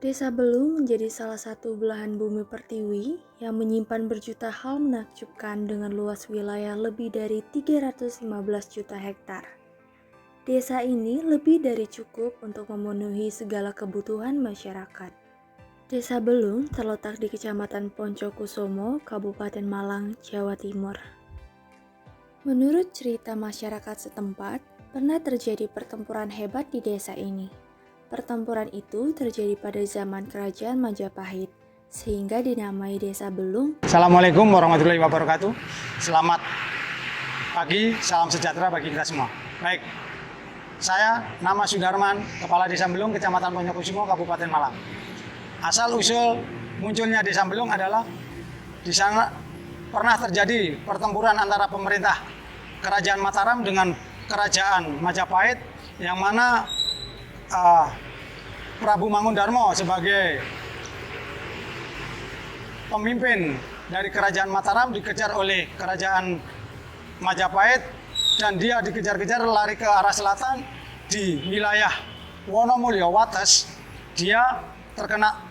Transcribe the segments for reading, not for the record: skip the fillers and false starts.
Desa Belung menjadi salah satu belahan bumi pertiwi yang menyimpan berjuta hal menakjubkan dengan luas wilayah lebih dari 315 juta hektar. Desa ini lebih dari cukup untuk memenuhi segala kebutuhan masyarakat. Desa Belung terletak di Kecamatan Poncokusumo, Kabupaten Malang, Jawa Timur. Menurut cerita masyarakat setempat, pernah terjadi pertempuran hebat di desa ini. Pertempuran itu terjadi pada zaman Kerajaan Majapahit, sehingga dinamai Desa Belung. Assalamualaikum warahmatullahi wabarakatuh. Selamat pagi, salam sejahtera bagi kita semua. Baik, saya nama Sudarman, Kepala Desa Belung, Kecamatan Poncokusumo, Kabupaten Malang. Asal usul munculnya Desa Belung adalah di sana pernah terjadi pertempuran antara pemerintah Kerajaan Mataram dengan Kerajaan Majapahit, yang mana Prabu Mangundarmo sebagai pemimpin dari Kerajaan Mataram dikejar oleh Kerajaan Majapahit, dan dia dikejar-kejar lari ke arah selatan di wilayah Wonomulyo Wates. Dia terkena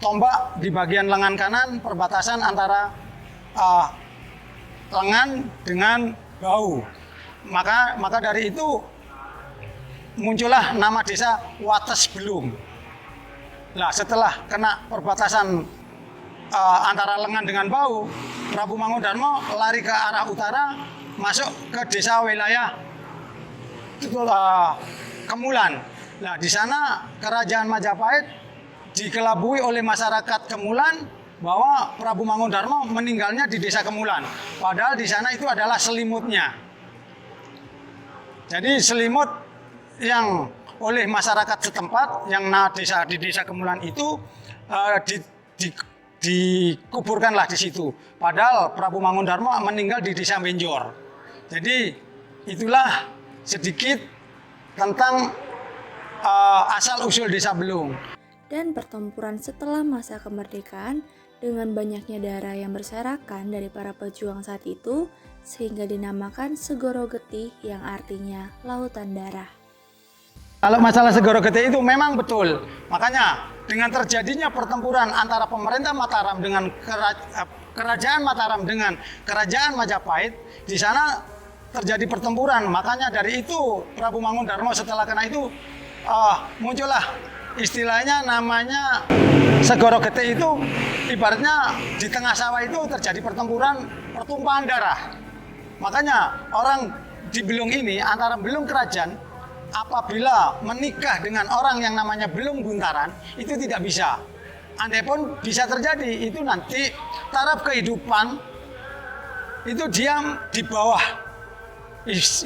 tombak di bagian lengan kanan, perbatasan antara lengan dengan bahu. Maka dari itu muncullah nama desa Wates Belung. Nah, setelah kena perbatasan antara lengan dengan bahu, Prabu Mangundarmo lari ke arah utara, masuk ke desa wilayah Kemulan. Nah, di sana Kerajaan Majapahit dikelabui oleh masyarakat Kemulan bahwa Prabu Mangundarmo meninggalnya di desa Kemulan. Padahal di sana itu adalah selimutnya. Jadi selimut yang oleh masyarakat setempat yang di desa Kemulan itu dikuburkanlah di situ. Padahal Prabu Mangundarmo meninggal di desa Menjor. Jadi itulah sedikit tentang asal usul Desa Belung. Dan pertempuran setelah masa kemerdekaan dengan banyaknya darah yang berserakan dari para pejuang saat itu, sehingga dinamakan Segoro Getih yang artinya lautan darah. Kalau masalah Segoro Getih itu memang betul. Makanya dengan terjadinya pertempuran antara pemerintah Mataram dengan Kerajaan Mataram dengan Kerajaan Majapahit, di sana terjadi pertempuran. Makanya dari itu Prabu Mangundarmo setelah kena itu muncullah istilahnya namanya Segoro Getih. Itu ibaratnya di tengah sawah itu terjadi pertempuran, pertumpahan darah. Makanya orang di Belung ini, antara Belung Kerajaan, apabila menikah dengan orang yang namanya Belung Buntaran, itu tidak bisa. Andai pun bisa terjadi, itu nanti taraf kehidupan itu dia di bawah.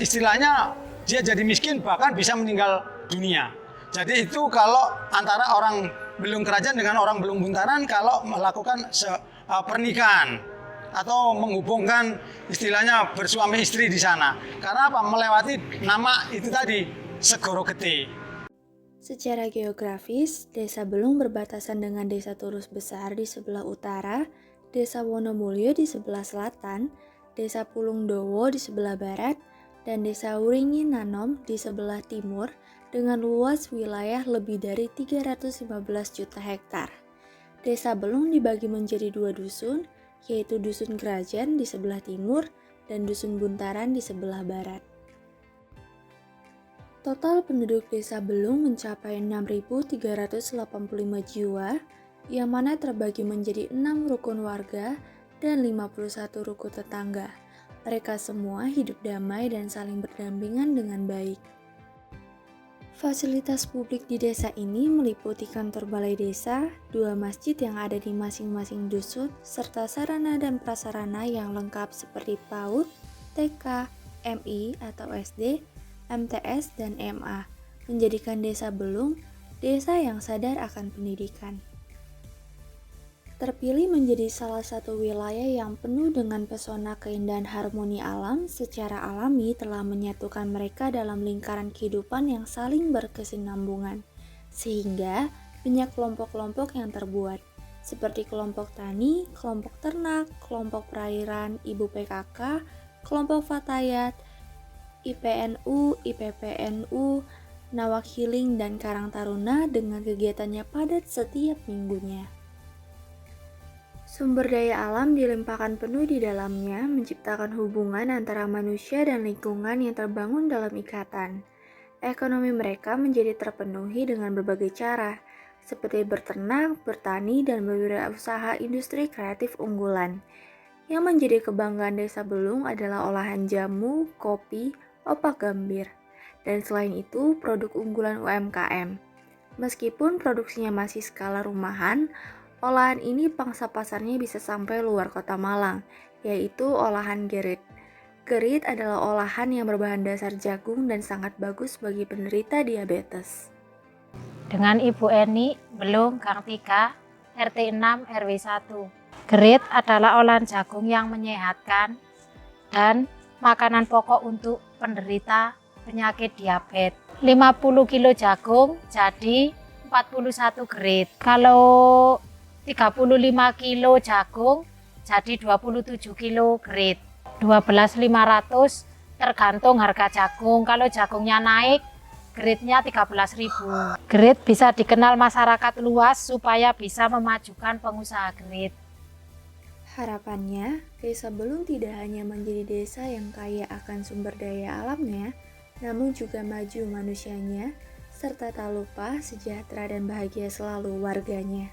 Istilahnya dia jadi miskin, bahkan bisa meninggal dunia. Jadi itu kalau antara orang Belung Kerajaan dengan orang Belung Buntaran kalau melakukan pernikahan atau menghubungkan istilahnya bersuami istri di sana. Karena apa? Melewati nama itu tadi, Segoro Getih. Secara geografis, Desa Belung berbatasan dengan Desa Turus Besar di sebelah utara, Desa Wonomulyo di sebelah selatan, Desa Pulungdowo di sebelah barat, dan Desa Wuringi Nanom di sebelah timur dengan luas wilayah lebih dari 315 juta hektar. Desa Belung dibagi menjadi dua dusun, yaitu Dusun Kerajaan di sebelah timur dan Dusun Buntaran di sebelah barat. Total penduduk Desa Belung mencapai 6.385 jiwa, yang mana terbagi menjadi 6 rukun warga dan 51 rukun tetangga. Mereka semua hidup damai dan saling berdampingan dengan baik. Fasilitas publik di desa ini meliputi kantor balai desa, 2 masjid yang ada di masing-masing dusun, serta sarana dan prasarana yang lengkap seperti PAUD, TK, MI atau SD, MTS, dan MA, menjadikan Desa Belung desa yang sadar akan pendidikan. Terpilih menjadi salah satu wilayah yang penuh dengan pesona keindahan harmoni alam, secara alami telah menyatukan mereka dalam lingkaran kehidupan yang saling berkesinambungan, sehingga banyak kelompok-kelompok yang terbuat, seperti kelompok tani, kelompok ternak, kelompok perairan, ibu PKK, kelompok fatayat, IPNU, IPPNU, Nawak Healing, dan Karang Taruna dengan kegiatannya padat setiap minggunya. Sumber daya alam dilimpahkan penuh di dalamnya, menciptakan hubungan antara manusia dan lingkungan yang terbangun dalam ikatan. Ekonomi mereka menjadi terpenuhi dengan berbagai cara, seperti berternak, bertani, dan berwirausaha industri kreatif unggulan. Yang menjadi kebanggaan Desa Belung adalah olahan jamu, kopi, opak gambir, dan selain itu produk unggulan UMKM. Meskipun produksinya masih skala rumahan, olahan ini pangsa pasarnya bisa sampai luar kota Malang, yaitu olahan gerit. Gerit adalah olahan yang berbahan dasar jagung dan sangat bagus bagi penderita diabetes. Dengan Ibu Eni, Belung, Gang 3, RT 6, RW 1. Gerit adalah olahan jagung yang menyehatkan dan makanan pokok untuk penderita penyakit diabetes. 50 kilo jagung jadi 41 gerit. Kalau 35 kilo jagung jadi 27 kilo gerit. 12.500 tergantung harga jagung. Kalau jagungnya naik, geritnya 13.000. Gerit bisa dikenal masyarakat luas supaya bisa memajukan pengusaha gerit. Harapannya, Desa Belung tidak hanya menjadi desa yang kaya akan sumber daya alamnya, namun juga maju manusianya, serta tak lupa sejahtera dan bahagia selalu warganya.